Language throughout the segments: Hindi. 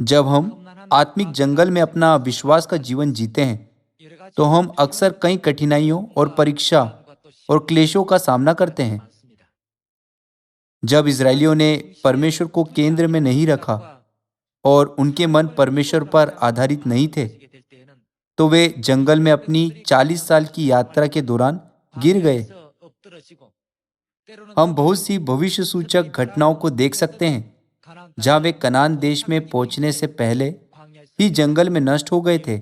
जब हम आत्मिक जंगल में अपना विश्वास का जीवन जीते हैं, तो हम अक्सर कई कठिनाइयों और परीक्षा और क्लेशों का सामना करते हैं। जब इजरायलियों ने परमेश्वर को केंद्र में नहीं रखा और उनके मन परमेश्वर पर आधारित नहीं थे, तो वे जंगल में अपनी 40 साल की यात्रा के दौरान गिर गए। हम बहुत सी भविष्य सूचक घटनाओं को देख सकते हैं जहां वे कनान देश में पहुंचने से पहले ही जंगल में नष्ट हो गए थे,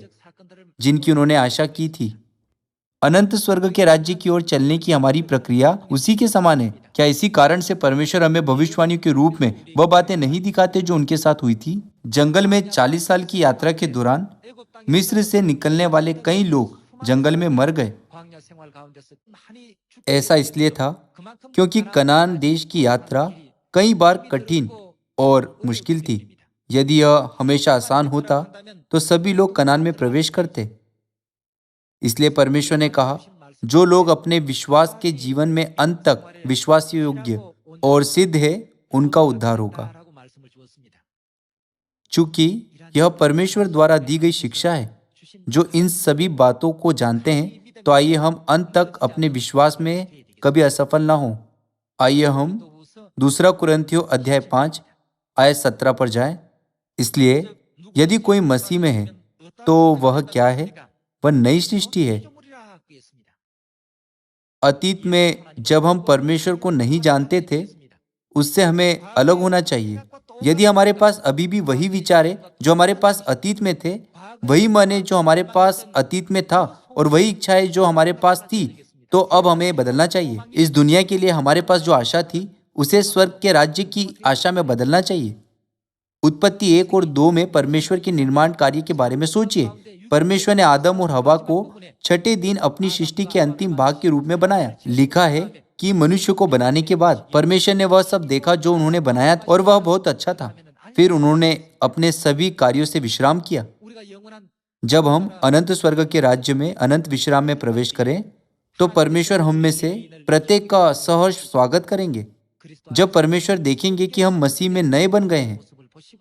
जिनकी उन्होंने आशा की थी। अनंत स्वर्ग के राज्य की ओर चलने की हमारी प्रक्रिया उसी के समान है। क्या इसी कारण से परमेश्वर हमें भविष्यवाणियों के रूप में वह बातें नहीं दिखाते जो उनके साथ हुई थी? जंगल में 40 साल की यात्रा के दौरान मिस्र से निकलने वाले कई लोग जंगल में मर गए। ऐसा इसलिए था क्योंकि कनान देश की यात्रा कई बार कठिन और मुश्किल थी। यदि यह हमेशा आसान होता, तो सभी लोग कनान में प्रवेश करते। इसलिए परमेश्वर ने कहा, जो लोग अपने विश्वास के जीवन में अंत तक विश्वास योग्य और सिद्ध है, उनका उद्धार होगा। चूंकि यह परमेश्वर द्वारा दी गई शिक्षा है, जो इन सभी बातों को जानते हैं, तो आइए हम अंत तक अपने विश्वास में कभी असफल ना हो। आइए हम दूसरा कुरिन्थियों अध्याय 5 आयत 17 पर जाएं। इसलिए यदि कोई मसीह में है, तो वह क्या है? वह नई सृष्टि है। अतीत में जब हम परमेश्वर को नहीं जानते थे, उससे हमें अलग होना चाहिए। यदि हमारे पास अभी भी वही विचार है जो हमारे पास अतीत में थे, वही मन है जो हमारे पास अतीत में था, और वही इच्छा है जो हमारे पास थी, तो अब हमें बदलना चाहिए। इस दुनिया के लिए हमारे पास जो आशा थी, उसे स्वर्ग के राज्य की आशा में बदलना चाहिए। उत्पत्ति 1 और 2 में परमेश्वर के निर्माण कार्य के बारे में सोचिए। परमेश्वर ने आदम और हवा को छठे दिन अपनी सृष्टि के अंतिम भाग के रूप में बनाया। लिखा है कि मनुष्य को बनाने के बाद परमेश्वर ने वह सब देखा जो उन्होंने बनाया, और वह बहुत अच्छा था। फिर उन्होंने अपने सभी कार्यों से विश्राम किया। जब हम अनंत स्वर्ग के राज्य में अनंत विश्राम में प्रवेश करें, तो परमेश्वर हम में से प्रत्येक का सहर्ष स्वागत करेंगे। जब परमेश्वर देखेंगे कि हम मसीह में नए बन गए हैं,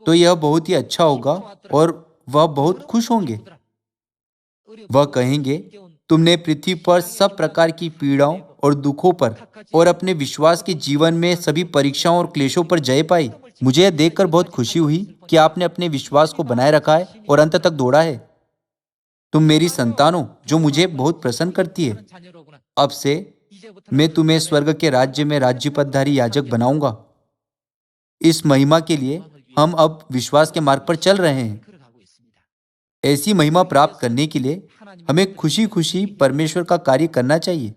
तो यह बहुत ही अच्छा होगा और वह बहुत खुश होंगे। वह कहेंगे, तुमने पृथ्वी पर सब प्रकार की पीड़ाओं और दुखों पर और अपने विश्वास के जीवन में सभी परीक्षाओं और क्लेशों पर जय पाई। मुझे यह देखकर बहुत खुशी हुई कि आपने अपने विश्वास को बनाए रखा है और अंत तक दौड़ा है। तुम मेरी संतान हो, जो मुझे बहुत प्रसन्न करती है। अब से मैं तुम्हें स्वर्ग के राज्य में राज्य पदधारी याजक बनाऊंगा। इस महिमा के लिए हम अब विश्वास के मार्ग पर चल रहे हैं। ऐसी महिमा प्राप्त करने के लिए हमें खुशी खुशी परमेश्वर का कार्य करना चाहिए।